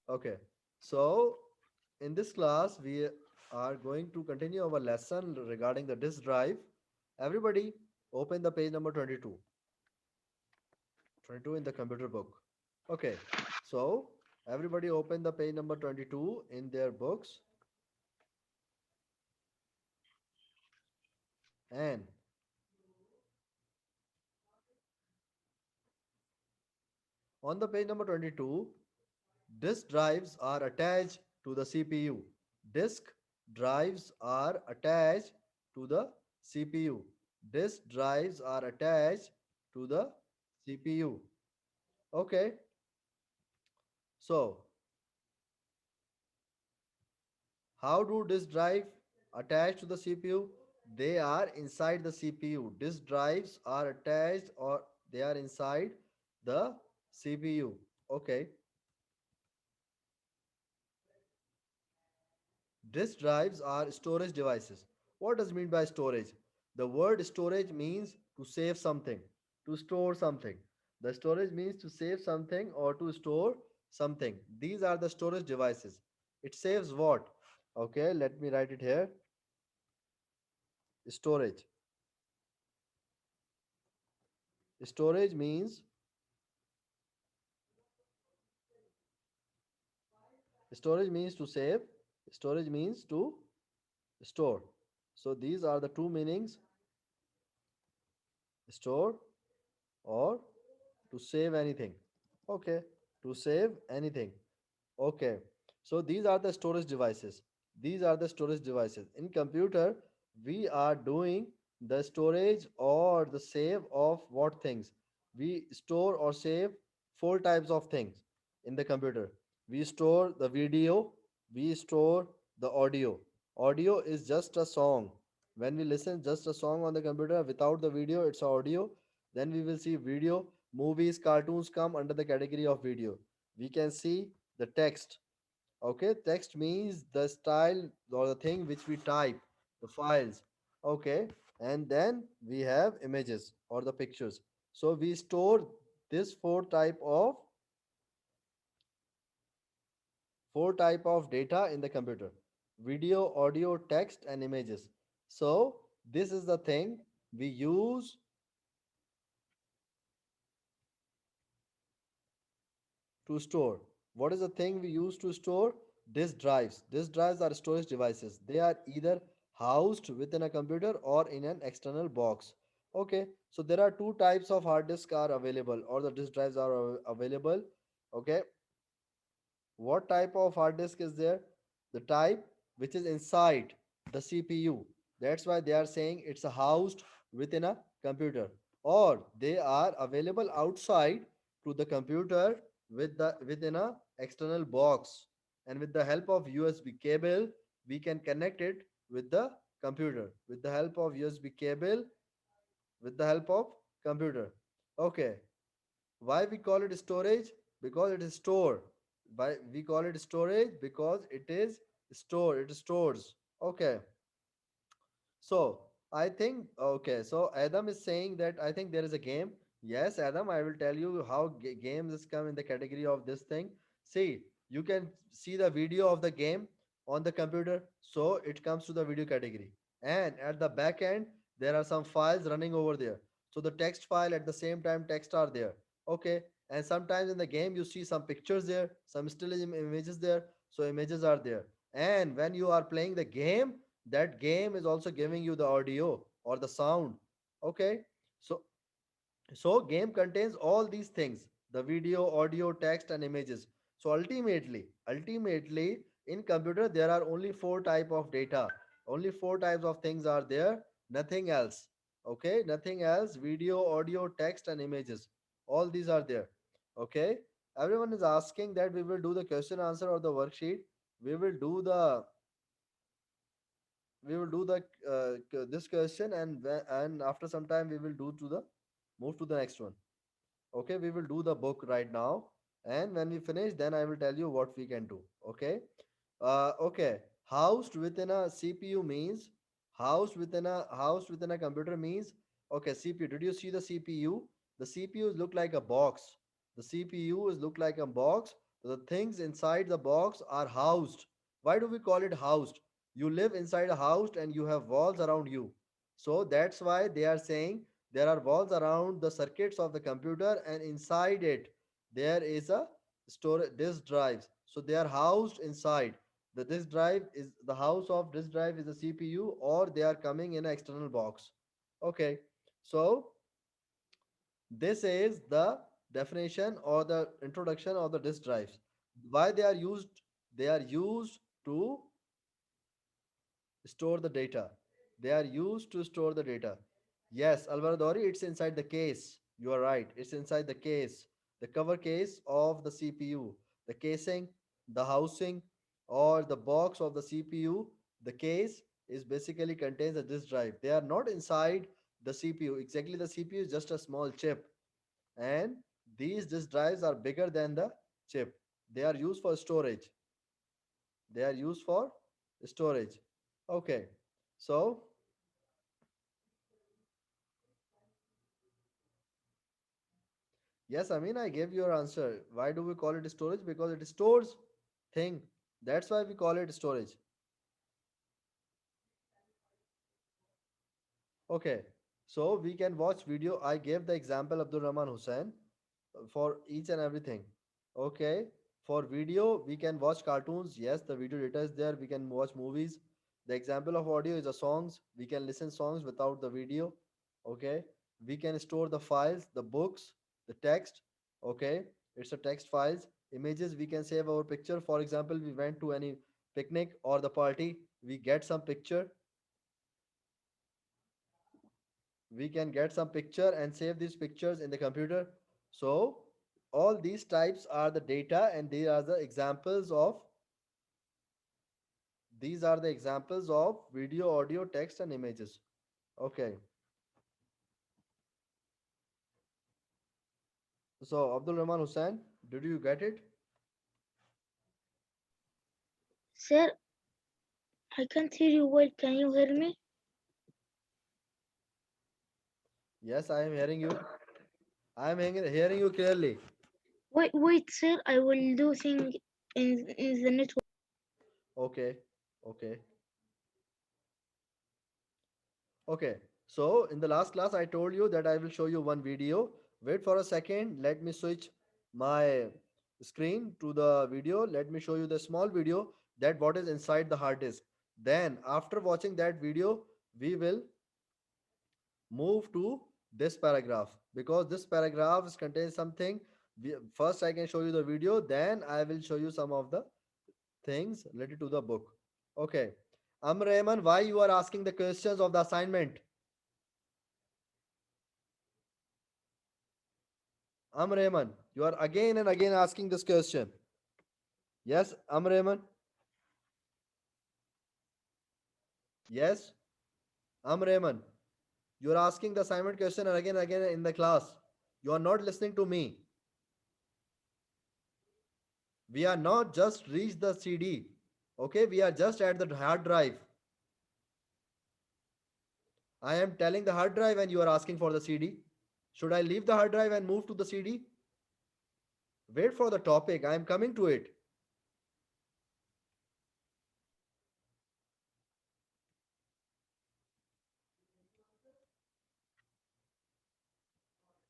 Okay. So in this class, we are going to continue our lesson regarding the disk drive. Everybody, open the page number 22. 22 in the computer book. Okay. So everybody, open the page number 22 in their books, and on the page number 22, disk drives are attached to the CPU. Disk drives are attached to the CPU. Disk drives are attached to the CPU. Okay. So, how do disk drive attach to the CPU? They are inside the CPU. Disk drives are attached or they are inside the CPU. Okay. Disk drives are storage devices. What does it mean by storage? The word storage means to save something, to store something. The storage means to save something or to store something. These are the storage devices. It saves what? Okay, let me write it here. Storage. Storage means storage means to save. Storage means to store. So these are the two meanings: store or to save anything. Okay, to save anything. Okay, so these are the storage devices. These are the storage devices. In computer, we are doing the storage or the save of what things? We store or save four types of things in the computer. We store the video, we store the audio. Audio is just a song. When we listen just a song on the computer without the video, it's audio. Then we will see video, movies, cartoons come under the category of video. We can see the text. Okay, text means the style or the thing which we type, the files. Okay, and then we have images or the pictures. So we store this four type of data in the computer: video, audio, text, and images. So this is the thing we use to store. What is the thing we use to store? Disk drives. Disk drives are storage devices. They are either housed within a computer or in an external box. Okay, so there are two types of hard disk are available, or the disk drives are available. Okay, what type of hard disk is there? The type which is inside the CPU. That's why they are saying it's a housed within a computer, or they are available outside to the computer within a external box, and with the help of USB cable we can connect it with the computer with the help of USB cable, with the help of computer. Okay, why we call it storage? Because it is stored. Why we call it storage? Because it is stored. It stores. Okay. So I think okay. So Adam is saying that I think there is a game. Yes, Adam, I will tell you how games come in the category of this thing. See, you can see the video of the game on the computer, so it comes to the video category. And at the back end, there are some files running over there. So the text file at the same time text are there. Okay, and sometimes in the game you see some pictures there, some still images there. So images are there. And when you are playing the game, that game is also giving you the audio or the sound. Okay, so game contains all these things: the video, audio, text, and images. So ultimately in computer there are only four type of data, only four types of things are there, nothing else. Okay, nothing else: video, audio, text, and images. All these are there. Okay, everyone is asking that we will do the question answer or the worksheet. We will do the this question, and and after some time we will do to the move to the next one. Okay, we will do the book right now, and when we finish then I will tell you what we can do. Okay, okay, housed within a CPU means, housed within a computer means, okay, CPU. Did you see the CPU? The CPU look like a box. The CPU is look like a box The things inside the box are housed. Why do we call it housed? You live inside a house and you have walls around you. So that's why they are saying there are walls around the circuits of the computer, and inside it there is a storage disk drives. So they are housed inside. The disk drive is the house of disk drive is the CPU, or they are coming in an external box. Okay. So this is the definition or the introduction of the disk drives. Why they are used? They are used to store the data. They are used to store the data. Yes, Alvaradori, it's inside the case. You are right. It's inside the case, the cover case of the CPU, the casing, the housing, or the box of the CPU. The case is basically contains a disk drive. They are not inside the CPU. Exactly, the CPU is just a small chip, and these disk drives are bigger than the chip. They are used for storage. They are used for storage. Okay. So yes, I mean, I gave your answer. Why do we call it storage? Because it stores thing. That's why we call it storage. Okay. So we can watch video. I gave the example Abdul Rahman Hussain for each and everything. Okay. For video, we can watch cartoons. Yes, the video data is there. We can watch movies. The example of audio is the songs. We can listen songs without the video. Okay. We can store the files, the books, the text. Okay. It's a text files. Images, we can save our picture. For example, we went to any picnic or the party. We get some picture. We can get some picture and save these pictures in the computer. So all these types are the data, and these are the examples of video, audio, text, and images. Okay. So Abdul Rahman Hussain, did you get it? Sir, I can't hear you well. Can you hear me? Yes, I am hearing you. I am hearing you clearly. Wait, sir. I will do thing in the network. Okay. Okay. Okay. So in the last class, I told you that I will show you one video. Wait for a second. Let me switch my screen to the video. Let me show you the small video that what is inside the hard disk. Then after watching that video, we will move to this paragraph, because this paragraph contains something. First, I can show you the video. Then I will show you some of the things related to the book. Okay. Rehman, why you are asking the questions of the assignment? Rehman, you are again and again asking this question. Yes, Rehman. Yes, Rehman. You are asking the assignment question again and again in the class. You are not listening to me. We are not just reached the CD. Okay, we are just at the hard drive. I am telling the hard drive and you are asking for the CD. Should I leave the hard drive and move to the CD? Wait for the topic. I am coming to it.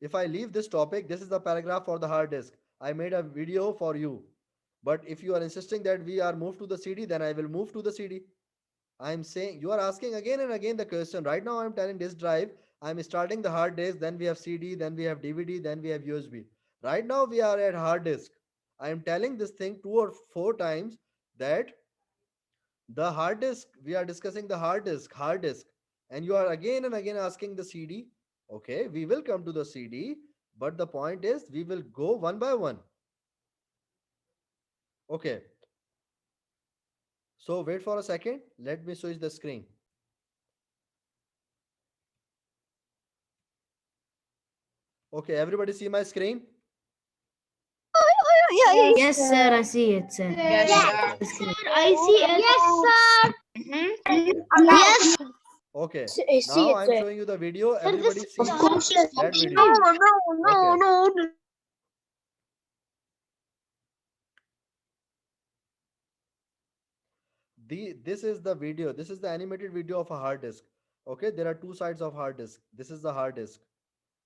If I leave this topic, this is the paragraph for the hard disk. I made a video for you. But if you are insisting that we are moved to the CD, then I will move to the CD. I am saying you are asking again and again the question. Right now, I am telling disk drive. I am starting the hard disk. Then we have CD. Then we have DVD. Then we have USB. Right now, we are at hard disk. I am telling this thing 2 or 4 times that the hard disk. We are discussing the hard disk, and you are again and again asking the CD. Okay, we will come to the CD, but the point is we will go one by one. Okay, so wait for a second. Let me switch the screen. Okay, everybody see my screen? Yes, sir, I see it, sir. Yes, Okay. sir. I see it. Yes, sir. Yes, Okay. I see Now it, I'm sir. showing you the video. Sir, Everybody this see Of course. that video. No, no, Okay. no, no. This is the video. This is the animated video of a hard disk. Okay, there are two sides of hard disk. This is the hard disk.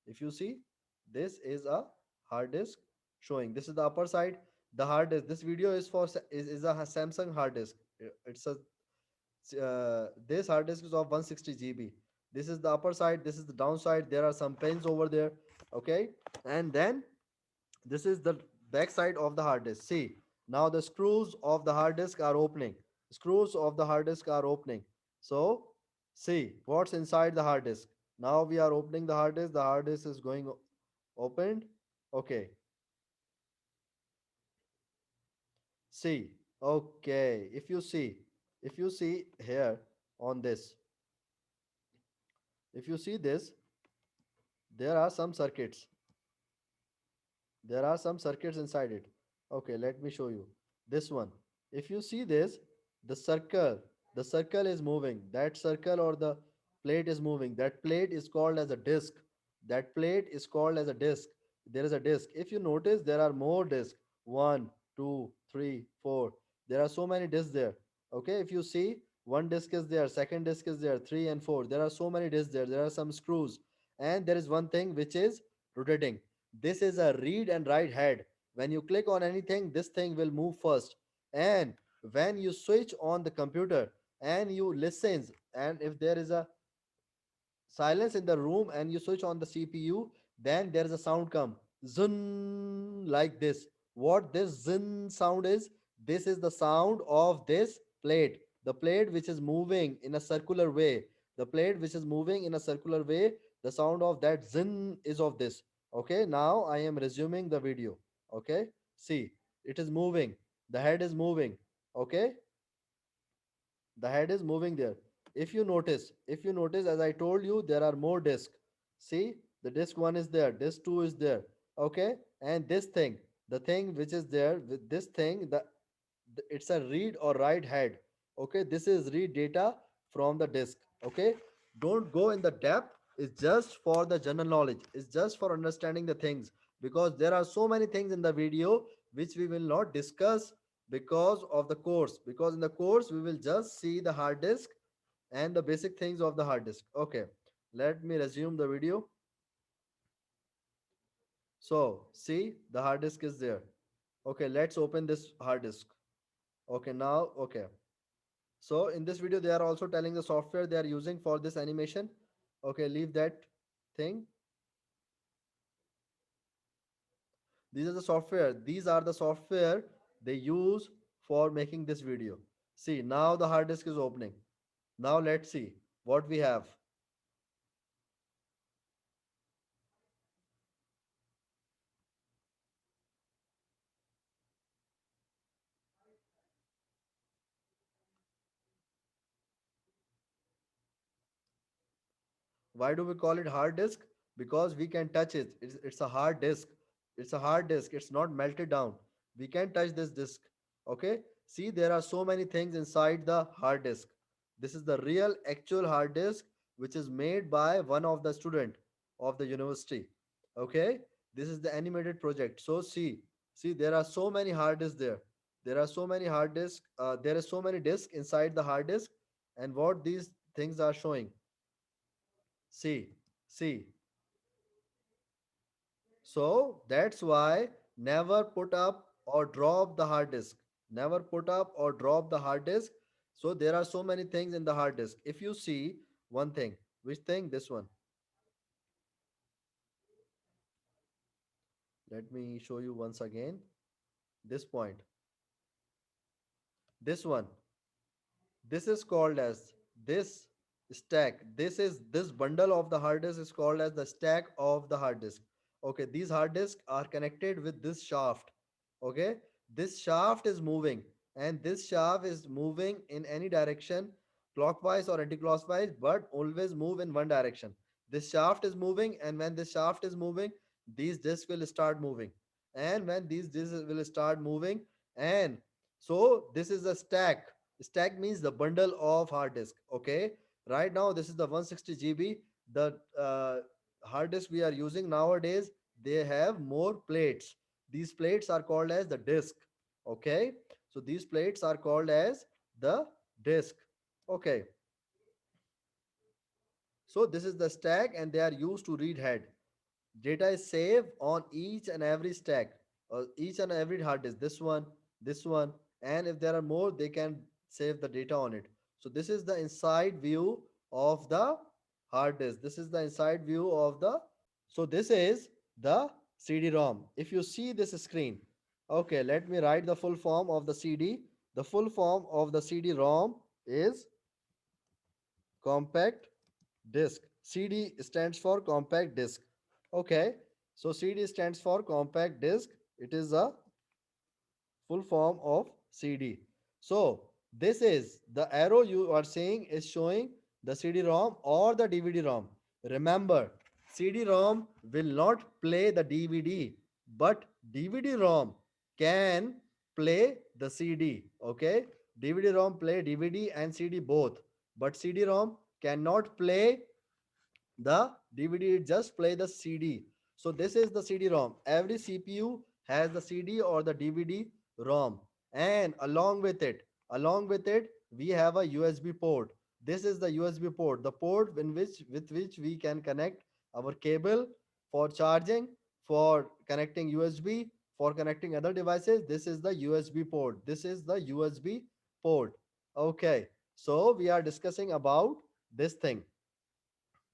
If you see, this is a hard disk showing. This is the upper side. The hard disk. This video is for is a Samsung hard disk. It's a this hard disk is of 160 GB. This is the upper side. This is the downside. There are some pins over there. Okay, and then this is the back side of the hard disk. See, now the screws of the hard disk are opening. Screws of the hard disk are opening. So, see what's inside the hard disk. Now we are opening the hard disk. The hard disk is going opened. Okay, see. Okay, if you see here on this, if you see this, there are some circuits. There are some circuits inside it. Okay, let me show you this one. If you see this, the circle the circle is moving. That circle or the plate is moving. That plate is called as a disc. That plate is called as a disc. There is a disc. If you notice, there are more discs. One, two, three, four. There are so many discs there. Okay, if you see, one disc is there, second disc is there, three and four. There are so many discs there. There are some screws, and there is one thing which is rotating. This is a read and write head. When you click on anything, this thing will move first. And when you switch on the computer and you listens, and if there is a silence in the room and you switch on the CPU, then there is a sound come zun like this. What this zun sound is? This is the sound of this plate. The plate which is moving in a circular way. The plate which is moving in a circular way. The sound of that zin is of this. Okay, now I am resuming the video. Okay, see, it is moving. The head is moving. Okay, the head is moving there. If you notice, as I told you, there are more discs. See, the disc 1 is there, disc 2 is there. Okay, and this thing, the thing which is there with this thing, it's a read or write head. Okay, this is read data from the disk. Okay, don't go in the depth. It's just for the general knowledge. It's just for understanding the things, because there are so many things in the video which we will not discuss because of the course. Because in the course we will just see the hard disk and the basic things of the hard disk. Okay, let me resume the video. So see, the hard disk is there. Okay, let's open this hard disk. Okay, now, okay, so in this video they are also telling the software they are using for this animation. Okay, leave that thing. These are the software they use for making this video. See, now the hard disk is opening. Now let's see what we have. Why do we call it hard disk? Because we can touch it. It's a hard disk. It's a hard disk. It's not melted down. We can touch this disk. Okay. See, there are so many things inside the hard disk. This is the real actual hard disk which is made by one of the student of the university. Okay. This is the animated project. So see, there are so many hard disks there. There are so many hard disks. There is so many disks inside the hard disk, and what these things are showing. See, see. So that's why never put up or drop the hard disk. Never put up or drop the hard disk. So there are so many things in the hard disk. If you see one thing, which thing? This one. Let me show you once again. This point. This one. This is called as this stack. This bundle of the hard disk is called as the stack of the hard disk. Okay, these hard disks are connected with this shaft. Okay, this shaft is moving, and this shaft is moving in any direction, clockwise or anti-clockwise, but always move in one direction. This shaft is moving, and when this shaft is moving, these disks will start moving. And when these disks will start moving, and so this is a stack. Stack means the bundle of hard disk. Okay, right now this is the 160 GB. The hard disk we are using nowadays, they have more plates. These plates are called as the disk. Okay, so these plates are called as the disk. Okay, so this is the stack and they are used to read head. Data is saved on each and every stack, each and every hard disk. This one, and if there are more, they can save the data on it. So this is the inside view of the hard disk. This is the inside view of the. So this is the CD-ROM. If you see this screen, okay, let me write the full form of the CD. The full form of the CD-ROM is compact disk. CD stands for compact disk. Okay, so CD stands for compact disk. It is a full form of CD. So this is the arrow you are seeing is showing the CD-ROM or the DVD-ROM. Remember, CD-ROM will not play the DVD, but DVD-ROM can play the CD. Okay, DVD-ROM play DVD and CD both, but CD-ROM cannot play the DVD, just play the CD. So this is the CD-ROM. Every CPU has the CD or the DVD ROM, and along with it, we have a USB port. This is the USB port, the port in which with which we can connect our cable for charging, for connecting USB, for connecting other devices. This is the USB port. This is the USB port. Okay, so we are discussing about this thing.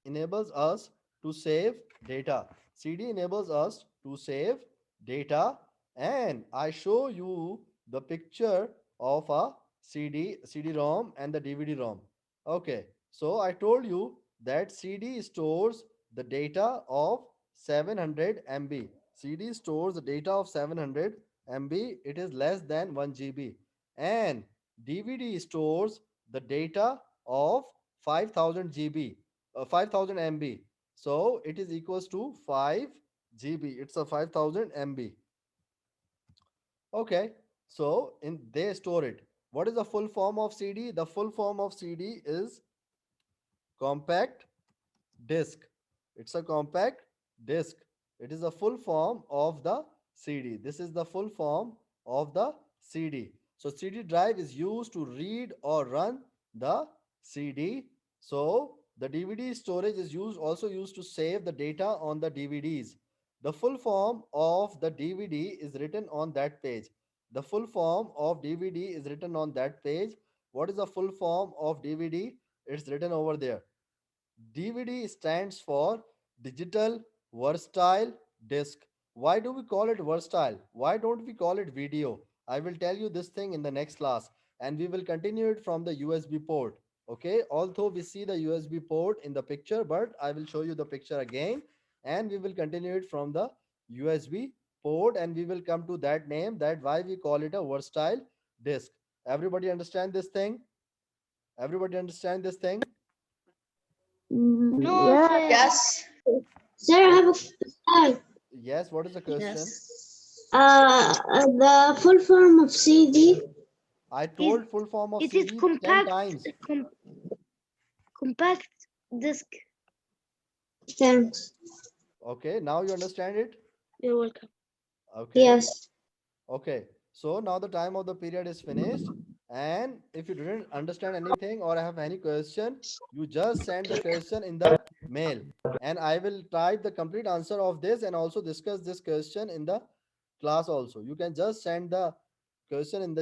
Enables us to save data. CD enables us to save data, and I show you the picture of a CD-ROM and the DVD-ROM. Okay, so I told you that CD stores the data of 700 MB. CD stores the data of 700 MB. It is less than 1 GB. And DVD stores the data of 5000 GB, 5000 MB. So it is equals to 5 GB. It's a 5000 MB. Okay. So in they store it. What is the full form of CD? The full form of CD is compact disk. It's a compact disk. It is a full form of the CD. This is the full form of the CD. So CD drive is used to read or run the CD. So the DVD storage is also used to save the data on the DVDs. The full form of the DVD is written on that page. The full form of DVD is written on that page. What is the full form of DVD? It's written over there. DVD stands for Digital Versatile Disc. Why do we call it versatile? Why don't we call it video? I will tell you this thing in the next class, and we will continue it from the USB port. Okay, although we see the USB port in the picture, but I will show you the picture again, and we will continue it from the USB port, and we will come to that name, that why we call it a versatile disc. Everybody understand this thing? Everybody understand this thing? No, Yeah. sir. Yes. Sir, I have a Okay. question. Yes, what is the question? Yes. The full form of CD. I Is told full form of it is CD 10 compact times. compact disk. Thanks. Okay, now you understand it? You're welcome. Okay, Yes. okay. So now the time of the period is finished. And if you didn't understand anything or have any question, you just send the question in the mail. And I will type the complete answer of this and also discuss this question in the class also. You can just send the question in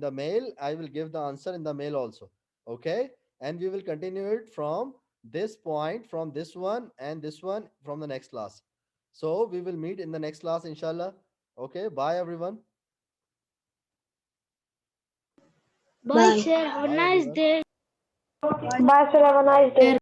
the mail. I will give the answer in the mail also. Okay, and we will continue it from this point, from this one and this one from the next class. So we will meet in the next class, inshallah. Okay, bye everyone. Bye, Bye. sir. Have a Bye nice everyone. day. Bye, sir. Have a nice day.